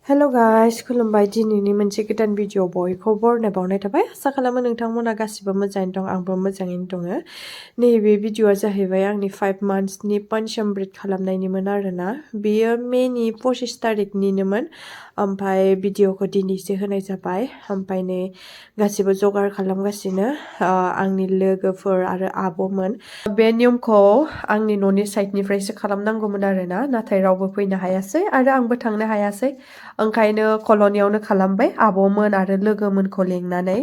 Hello' guys खुलुमबाय दिनैनि मोनसे गोदान भिडिअ बयखौबो बरायनाय बावनाय थाबाय आसा खालामो नोंथांमोना गासिबो मोजाङैनो दं आंबो मोजाङैनो दङ नैबे भिडिअआ जाहैबाय आंनि 5 मान्थ्सनि पन्चामृत खालामनायनिमोन आरोना बेयो मेनि 25 तारिखनिनोमोन ओमफ्राय भिडिअखौ दिनैसो होनाय जाबाय ओमफ्राय नै गासिबो जगार खालामगासिनो आंनि लोगोफोर आरो आब'मोन बे नियमखौ आंनि न'नि साइडनिफ्रायसो खालामनांगौमोन आरोना नाथाय रावबो फैनो हायासै आरो आंबो थांनो हायासै ओंखायनो कल'नियावनो खालामबाय आब'मोन आरो लोगोमोनखौ लेंनानै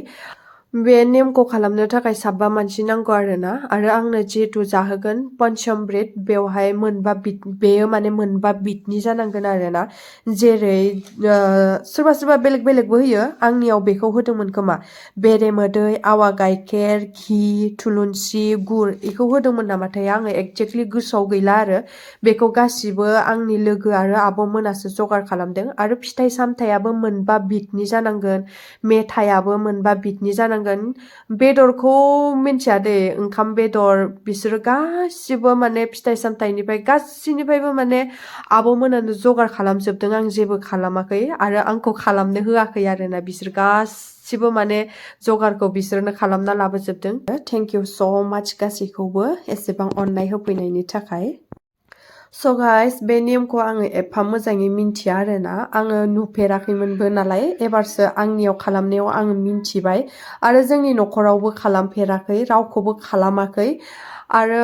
बे नेमखौ खालामनो थाखाय 7 मानसि नांगौ आरोना आरो आंनो जिहेतु जाहोगोन पन्चामृत बेवहाय मोनबा बिद बेयो माने मोनबा बिदनि जानांगोन आरोना जेरै सोरबा सोरबा बेलेग बेलेगबो होयो आंनियाव बेखौ होदोंमोन खोमा बेरेमोदै आवा गाइखेर घि थुलुंसि गुर बेखौ होदोंमोन नामाथाय आङो एक्जेक्टलि गोसोआव गैला आरो बेखौ गासिबो आंनि लोगो आरो आब'मोनासो जगार खालामदों आरो फिथाइ सामथायाबो मोनबा बिदनि जानांगोन मेथायाबो मोनबा बिदनि जानांगोन बेदरखौ मिन्थिया दे ओंखाम बेदर बिसोरो गासिबो माने फिथाइ सामथाइनिफ्राय गासिनिफ्रायबो माने आब'मोनानो जगार खालामजोबदों आं जेबो खालामाखै आरो आंखौ खालामनो होआखै आरोना बिसोर गासिबो माने जगारखौ बिसोरनो खालामना लाबोजोबदों थेंक इउ स' माच गासैखौबो एसेबां अननाय होफैनायनि थाखाय स' गाइस बे नेमखौ आङो एफा मोजाङै मिन्थिया आरोना आङो नुफेराखैमोनबो नालाय एबारसो आंनियाव खालामनायाव आङो मिन्थिबाय आरो जोंनि न'खरावबो खालामफेराखै रावखौबो खालामाखै आरो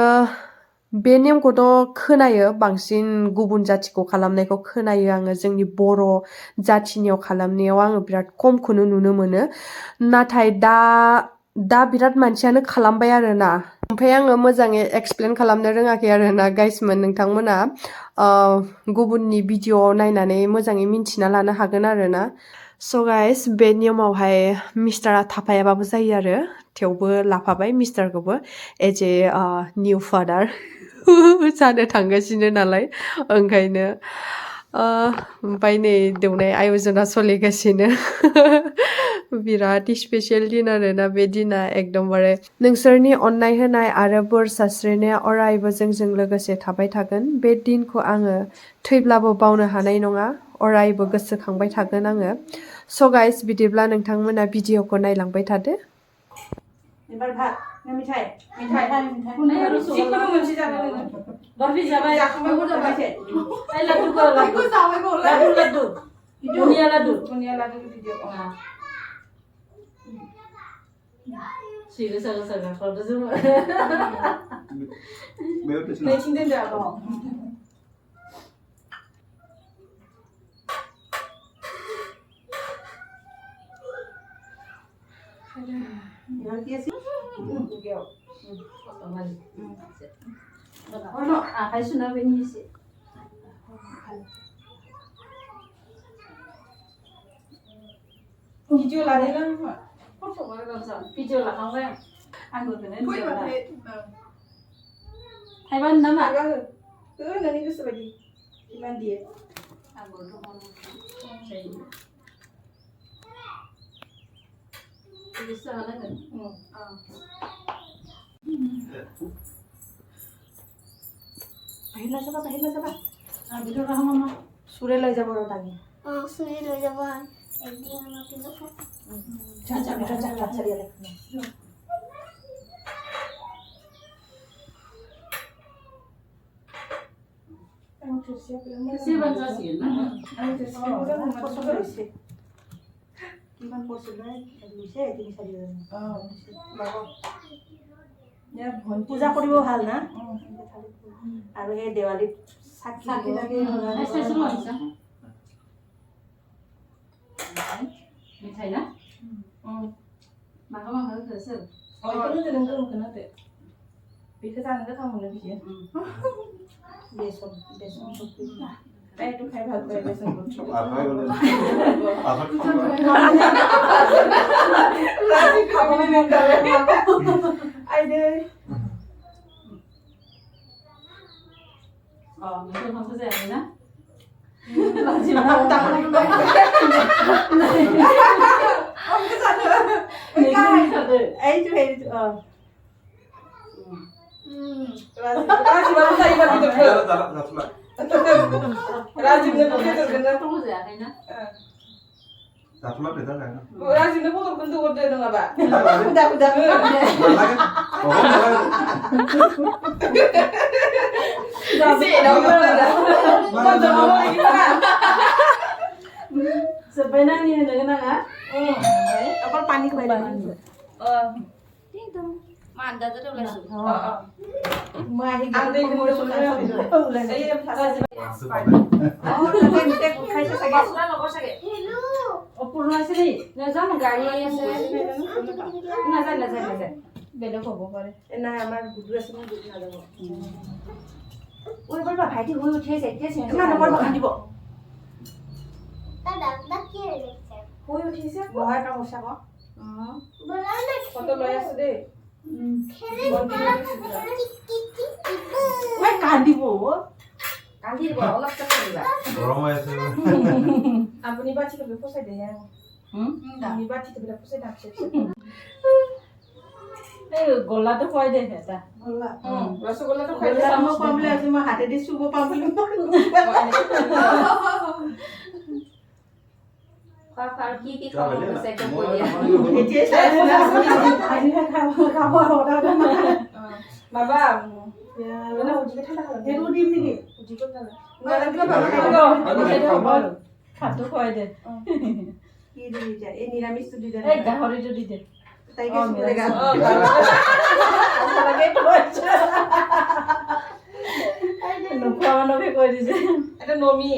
बे नेमखौथ' खोनायो बांसिन गुबुन जाथिखौ खालामनायखौ खोनायो आङो जोंनि बर' जाथिनियाव खालामनायाव आङो बिराद खमखौनो नुनो मोनो नाथाय दा बिराद मानसियानो खालामबाय आरोना ओमफ्राय आङो मोजाङै एक्सप्लेन खालामनो रोङाखै आरोना गाइसमोन नोंथांमोना गुबुननि भिडिअ नायनानै मोजाङै मिन्थिना लानो हागोन आरोना स' गाइस बे नियमावहाय मिस्टारा थाफायाबाबो जायो आरो थेवबो लाफाबाय मिस्टारखौबो एज ए निउ फादार जानो थांगासिनो नालाय ओंखायनो ओमफ्राय नै दौनाय आयजना सोलिगासिनो बिराद स्पेसियेल दिन आरोना बे दिना एकदमबारे नोंसोरनि अननाय होनाय आरो बोर सारस्रिनाया अरायबो जोंजों लोगोसे थाबाय थागोन बे दिनखौ आङो थैब्लाबो बावनो हानाय नङा अरायबो गोसोखांबाय थागोन आङो स' गाइस बिदिब्ला नोंथांमोना भिडिअखौ नायलांबाय थादो एबार भात मिठाइ जिखुनु मोनसे जानो नोङो बरफि जाबाय जाखांबायबो जाबाय आइ लाडुखौ लाडु बुनिया लाडु भिडिअ सिगो सागो खालामदो जों नैथिं दोनदो आब' Yang kia sih, gel. Oh no, 还是那边一些。Video lagi lah, foto mana kan? Video lah kamu yang, aku tu ni video lah. Taiwan nama? Nanti tu sebagi, Taiwan dia. Aku tu pun saya. bisa kan? Tahila coba. Video lah mama. Sure lai jabo tadi. Sure lai jabo. Ekdin আমাকে দেখো। Jangan cari lagi. Siapa sih? Iman posulai, bisa ini saja. পূজা কৰিব ভাল না আৰু এই দেৱালীত চাকি লাগে মিঠাই না মাখা গৈছে অইটো তেনেকৈ মখনাতে পিঠা জানো খাম মনে পিঠা বেসন চকলি না এইটো খাই ভাল পাই বেসন ৰাতি খাবলৈ মন কৰে আইদে itu maksudnya ya na राजीवनो बेदरखौनो थ' जायाखैना जाथ'ला दे दा लायना राजीवनो बेदरखौनो हरदो नङाबा Udah. Sih, dong. Tonton ngomong gimana? sebenarnya ini dengan apa Apa panik banget? itu manda tuh udah langsung Ante yang udah sudah. Iya, selalu kok sakit opur nasi nih nggak sama gari ya sih nggak beda kok pokoknya. Enak আমার গুদুরা শুনে দুধ না দেবো। ওই বলবা ভাইটি হই উঠেছে না না বলবা খান দিব। Dah kira deh. হই উঠিছে বহাই কাম বসা কো। Bola nak. কত লয় আছে দে। ওই কান্দিব কান্দিব অলপ টাকা দিবা গৰম হৈ আছে আপুনি বাচি কবে পছাই দে হ্যাঁ। আমি বাচি কবে পছাই দাম এই গলাটো খুৱাই দে এটা ৰসগোল্লাটো খাই গলা চাম মই কম কমলে আছে মই হাতে দি চুব পাম বুলি খোৱা কি কি খাব আছে একদম কৈ দিয়া এতিয়া চাই না আজি খাব অৰ্ডাৰ বাবা মানে উজিকে ঠাণ্ডা খাব হেৰু দিম নেকি উজিকে ঠাণ্ডা খাদ্য খুৱাই দে কি দি যায় এই নিৰামিষটো দি দে এই গাহৰিটো দি দে তাইকে চুলে গা লাগে কৈছে নোখোৱা মানুহকে কৈ দিছে এটা নমি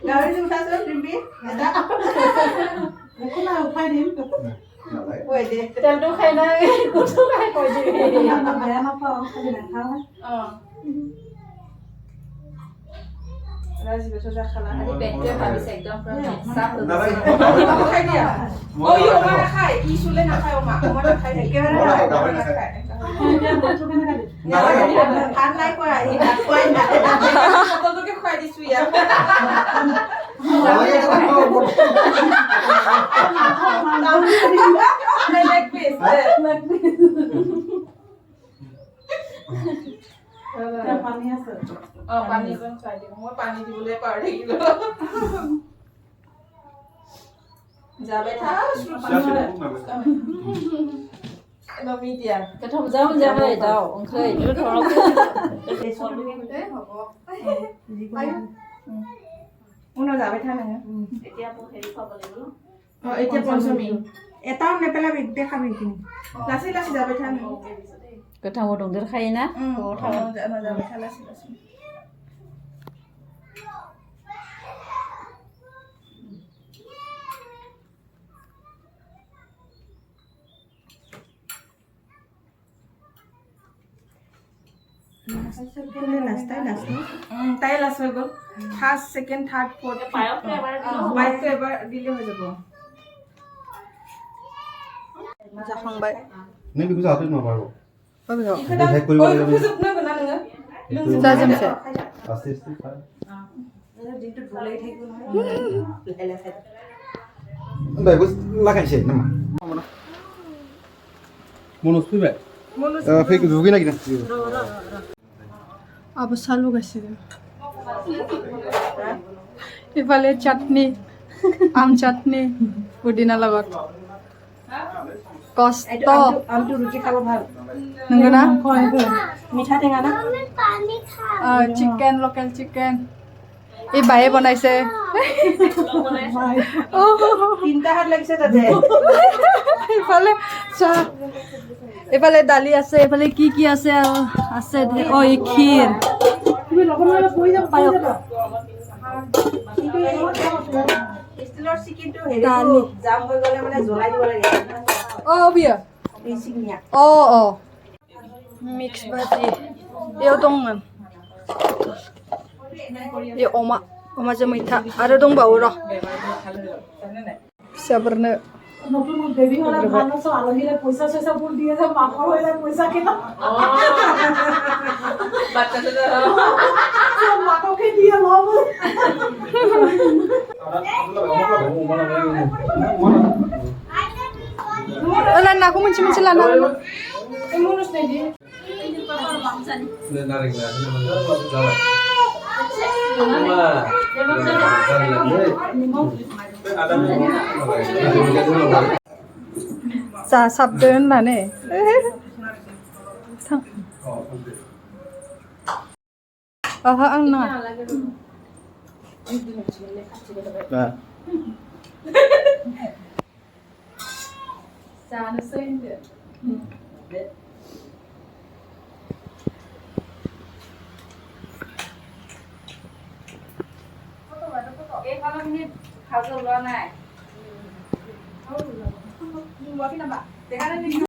গাহৰিটো উঠাইছে প্ৰিম্পি এটা একো না উঠাই দিম কৈ দে তেলটো খাই নাই কুটো খাই কৈ দিবি বেয়া নাপাওঁ খালি নাখাওঁ ৰাজি বেছো যা খালা আজি পেটটোৱে ভাবিছে একদম চাফ হৈ নালাগে গৈছে খাই দিয়া ও ই ওমা নাখায় ই চুলে নাখায় ওমা নাখায় একেবাৰে নাখায় ভাত নাই খোৱা আহি ভাত খোৱাই নাই সকলোকে খুৱাই দিছো ইয়াক লেগ পিচ পানী আছে পানী অকণ খুৱাই দিম মই পানী দিবলৈ পাহৰি থাকিলো যাবে নমি দিয়া কেথম যাওঁ যাওঁ যাওঁ ওংখৈ উনো যাবে থা নহয় এতিয়া মোক হেৰি খাব লাগিব এতিয়া পঞ্চমী এটাও নেপেলাবি দেখাবি কিন্তু লাচি লাচি যাবে থা নহয় কেথম দংদের খাই না যাবে থা লাচি লাচি তাই লাষ্ট হৈ গ'ল ফাৰ্ষ্ট ছেকেণ্ড থাৰ্ড ফৰ্থ পায়সটো এবাৰ দিলো বাইকটো এবাৰ দিলে হৈ যাব জাখংবাই নে বিকু যাওঁতে নোৱাৰিব ইফালে শেষ কৰিব কৈ লাগিব। খুজুক না গনা নঙা যামছে আস্তে আস্তে খাই দিনটো ঢোলাই থাকিব নহয় লাহে লাহে bagus lakanse nama bonus pibe fake zugi na gina অৱস্থা লোক আছে ইফালে চাটনি আম চাটনি পুদিনা লগত কষ্ট আমটো ৰুটি খাব ভাল নংগো না মিঠা টেঙা না Kami panik ha. Chicken local chicken এই বায়ে বনাইছে তিনটা হাত লাগিছে তাতে ইফালে চাহ এফালে দালি আছে এফালে কি কি আছে আৰু আছে ও এই ক্ষীৰ তুমি লগত লৈ পৰি যাব পায়স ষ্টিলৰ চিকেনটো হেৰি দালি। জাম হৈ গ'লে মানে জ্বলাই দিব লাগে অ বিয়া চিকনিয়া অ মিক্স ভাজি এও दंमोन ए अमाजों मैथा आरो दंबावो र' फिसाफोरनो নতুন বেবি হলে ভাল আছে আলহীলে পইচা চইচা ফুল দিয়ে যে মাকৰ হলে পইচা কিনা বাচ্চাটা মাককে দিয়ে লব लाना aku मोनसे लाना एमोनस नै दि narik lah जासाबदो होननानै थां ओहो आं नाङा जानोसै होनदो এই kalau ini hasil lo naik.